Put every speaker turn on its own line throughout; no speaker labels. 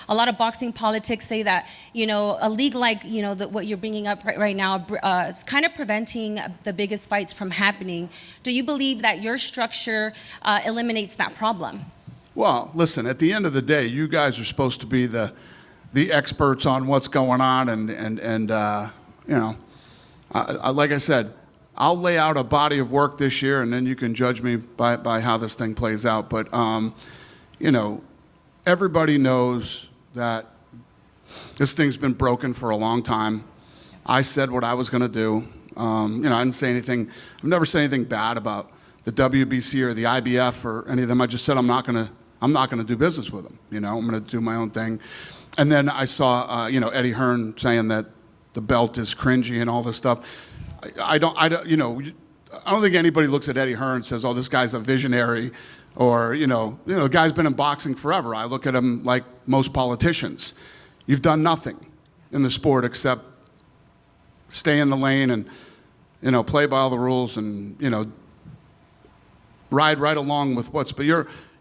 a lot of boxing politics say that, you know, a league like, you know, what you're bringing up right now is kind of preventing the biggest fights from happening. Do you believe that your structure eliminates that problem?
Well, listen, at the end of the day, you guys are supposed to be the experts on what's going on, and you know, like I said, I'll lay out a body of work this year, and then you can judge me by how this thing plays out. But you know, everybody knows that this thing's been broken for a long time. I said what I was going to do. You know, I didn't say anything. I've never said anything bad about the WBC or the IBF or any of them. I just said I'm not going to do business with them. You know, I'm going to do my own thing. And then I saw, you know, Eddie Hearn saying that the belt is cringy and all this stuff. I don't, you know, I don't think anybody looks at Eddie Hearn and says, "Oh, this guy's a visionary," or you know, the guy's been in boxing forever. I look at him like most politicians. You've done nothing in the sport except stay in the lane and, you know, play by all the rules and, you know, ride right along with but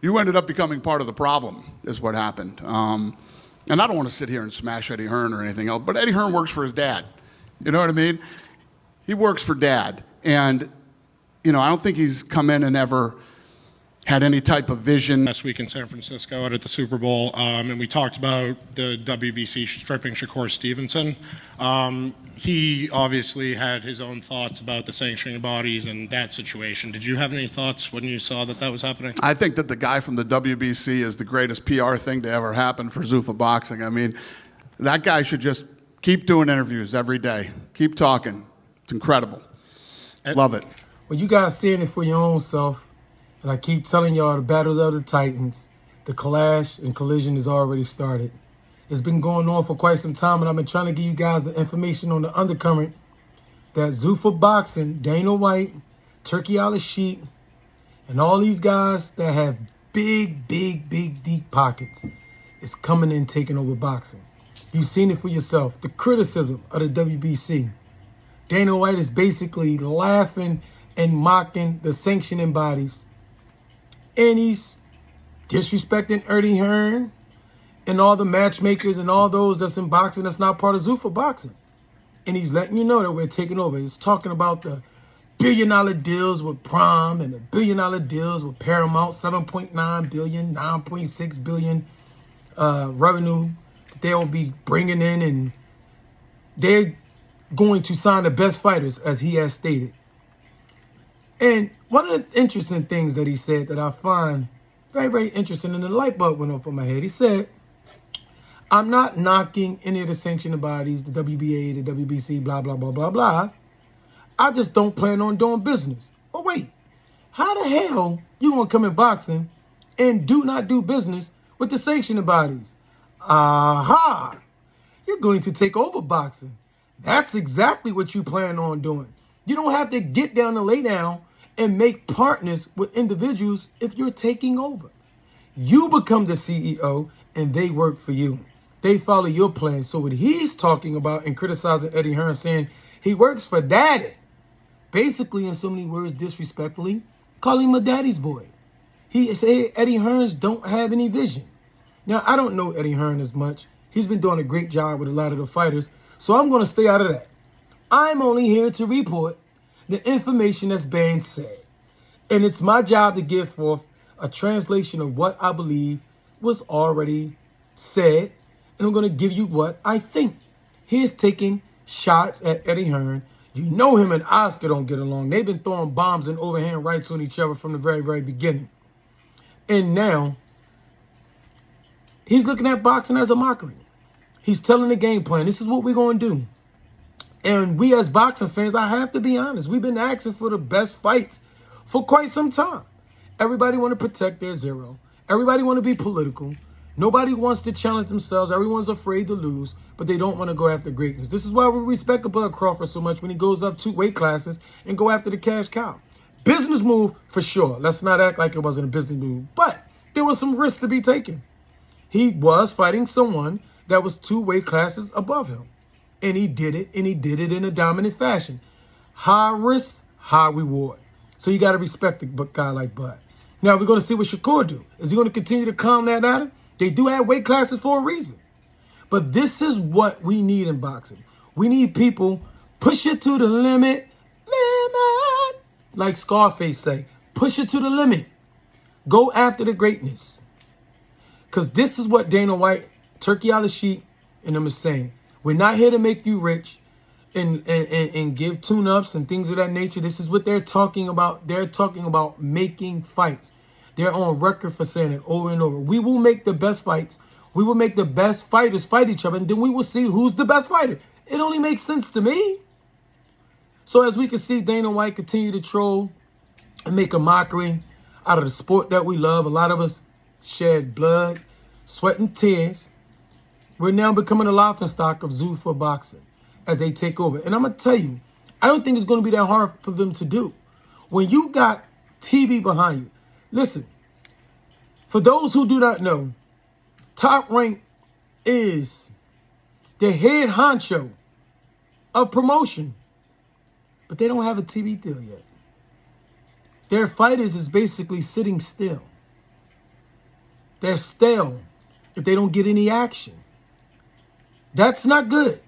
you ended up becoming part of the problem is what happened. And I don't want to sit here and smash Eddie Hearn or anything else, but Eddie Hearn works for his dad. You know what I mean? He works for Dad. And, you know, I don't think he's come in and ever had any type of vision.
Last week in San Francisco at the Super Bowl, and we talked about the WBC stripping Shakur Stevenson. He obviously had his own thoughts about the sanctioning bodies and that situation. Did you have any thoughts when you saw that was happening?
I think that the guy from the WBC is the greatest PR thing to ever happen for Zuffa Boxing. I mean, that guy should just keep doing interviews every day. Keep talking. It's incredible. Love it.
Well, you guys seeing it for your own self. And I keep telling y'all the battles of the Titans, the clash and collision has already started. It's been going on for quite some time, and I've been trying to give you guys the information on the undercurrent that Zuffa Boxing, Dana White, Turkey Al-Sheikh, and all these guys that have big, deep pockets is coming in taking over boxing. You've seen it for yourself. The criticism of the WBC. Dana White is basically laughing and mocking the sanctioning bodies. And he's disrespecting Eddie Hearn and all the matchmakers and all those that's in boxing that's not part of Zuffa Boxing. And he's letting you know that we're taking over. He's talking about the billion-dollar deals with Prime and the billion-dollar deals with Paramount, 7.9 billion, 9.6 billion revenue that they'll be bringing in, and they're going to sign the best fighters, as he has stated. And one of the interesting things that he said that I find very interesting, and the light bulb went off in my head. He said, I'm not knocking any of the sanctioning bodies, the WBA, the WBC, blah, blah, blah, blah, blah. I just don't plan on doing business. But wait, how the hell you gonna come in boxing and do not do business with the sanctioning bodies? Aha! You're going to take over boxing. That's exactly what you plan on doing. You don't have to get down and lay down and make partners with individuals if you're taking over. You become the CEO and they work for you. They follow your plan. So what he's talking about and criticizing Eddie Hearn, saying he works for daddy, basically in so many words, disrespectfully, calling him a daddy's boy. He said Eddie Hearns don't have any vision. Now, I don't know Eddie Hearn as much. He's been doing a great job with a lot of the fighters, so I'm going to stay out of that. I'm only here to report the information that's being said. And it's my job to give forth a translation of what I believe was already said. And I'm going to give you what I think. He's taking shots at Eddie Hearn. You know him and Oscar don't get along. They've been throwing bombs and overhand rights on each other from the very beginning. And now, he's looking at boxing as a mockery. He's telling the game plan. This is what we're going to do. And we as boxing fans, I have to be honest, we've been asking for the best fights for quite some time. Everybody want to protect their zero. Everybody want to be political. Nobody wants to challenge themselves. Everyone's afraid to lose, but they don't want to go after greatness. This is why we respect Bud Crawford so much when he goes up 2 weight classes and go after the cash cow. Business move for sure. Let's not act like it wasn't a business move, but there was some risk to be taken. He was fighting someone that was 2 weight classes above him. And he did it, and he did it in a dominant fashion. High risk, high reward. So you got to respect a guy like Bud. Now, we're going to see what Shakur do. Is he going to continue to calm that at him? They do have weight classes for a reason. But this is what we need in boxing. We need people push it to the limit. Limit. Like Scarface say, push it to the limit. Go after the greatness. Because this is what Dana White, Turkey Al-Sheikh, and them is saying. We're not here to make you rich and give tune-ups and things of that nature. This is what they're talking about. They're talking about making fights. They're on record for saying it over and over. We will make the best fights. We will make the best fighters fight each other, and then we will see who's the best fighter. It only makes sense to me. So as we can see, Dana White continue to troll and make a mockery out of the sport that we love. A lot of us shed blood, sweat, and tears. We're now becoming a laughingstock of Zuffa boxing as they take over. And I'm going to tell you, I don't think it's going to be that hard for them to do. When you got TV behind you, listen, for those who do not know, Top Rank is the head honcho of promotion, but they don't have a TV deal yet. Their fighters is basically sitting still. They're stale if they don't get any action. That's not good.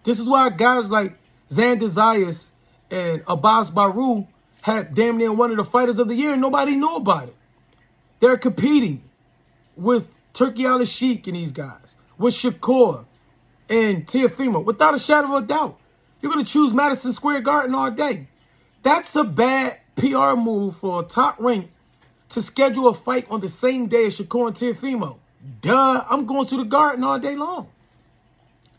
This is why guys like Xander Zayas and Abbas Baru had damn near one of the fighters of the year and nobody knew about it. They're competing with Turkey Al-Sheikh and these guys, with Shakur and Teofimo, without a shadow of a doubt. You're going to choose Madison Square Garden all day. That's a bad PR move for Top Rank to schedule a fight on the same day as Shakur and Teofimo. Duh, I'm going to the Garden all day long.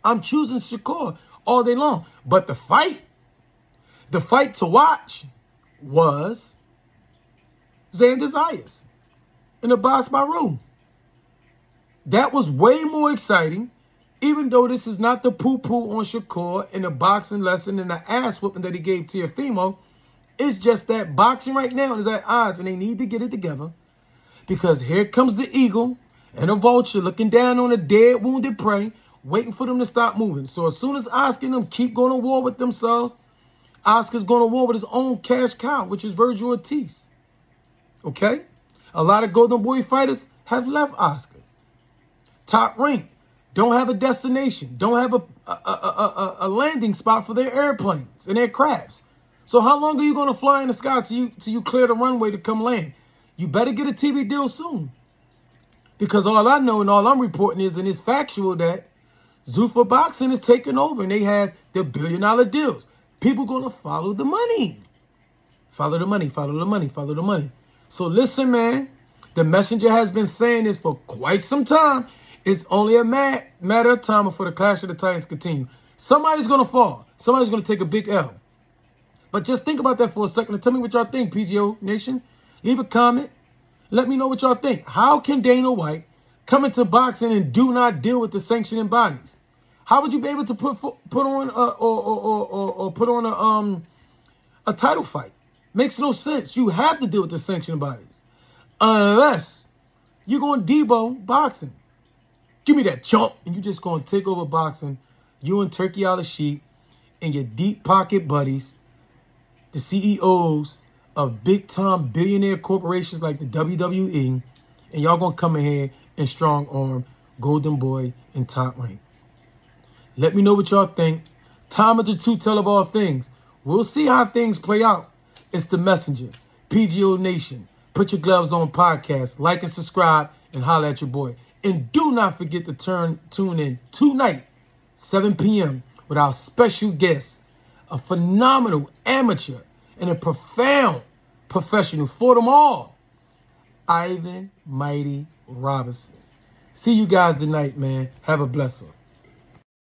I'm choosing Shakur all day long. But the fight to watch was Xander Zayas and Abbas Baru. That was way more exciting, even though this is not the poo-poo on Shakur and the boxing lesson and the ass whooping that he gave Teofimo. It's just that boxing right now is at odds, and they need to get it together because here comes the eagle and a vulture looking down on a dead, wounded prey, waiting for them to stop moving. So as soon as Oscar and them keep going to war with themselves, Oscar's going to war with his own cash cow, which is Virgil Ortiz. Okay? A lot of Golden Boy fighters have left Oscar. Top Rank don't have a destination, don't have a landing spot for their airplanes and their crabs. So how long are you going to fly in the sky till you clear the runway to come land? You better get a TV deal soon. Because all I know and all I'm reporting is, and it's factual, that Zuffa Boxing is taking over and they have the billion-dollar deals. People going to follow the money. Follow the money, follow the money, follow the money. So listen, man, the messenger has been saying this for quite some time. It's only a matter of time before the Clash of the Titans continue. Somebody's going to fall. Somebody's going to take a big L. But just think about that for a second and tell me what y'all think, PGO Nation. Leave a comment. Let me know what y'all think. How can Dana White come into boxing and do not deal with the sanctioning bodies? How would you be able to put on a title fight? Makes no sense. You have to deal with the sanctioning bodies. Unless you're going to Debo boxing. Give me that chump. And you're just going to take over boxing. You and Turkey Al-Sheikh and your deep pocket buddies, the CEOs of big-time billionaire corporations like the WWE, and y'all going to come in here and strong-arm Golden Boy and Top Rank. Let me know what y'all think. Time of the two tell of all things. We'll see how things play out. It's the messenger. PGO Nation. Put your gloves on podcast. Like and subscribe and holler at your boy. And do not forget to tune in tonight, 7 p.m. with our special guest, a phenomenal amateur and a profound professional for them all, Ivan Mighty Robinson. See you guys tonight, man. Have a blessed one.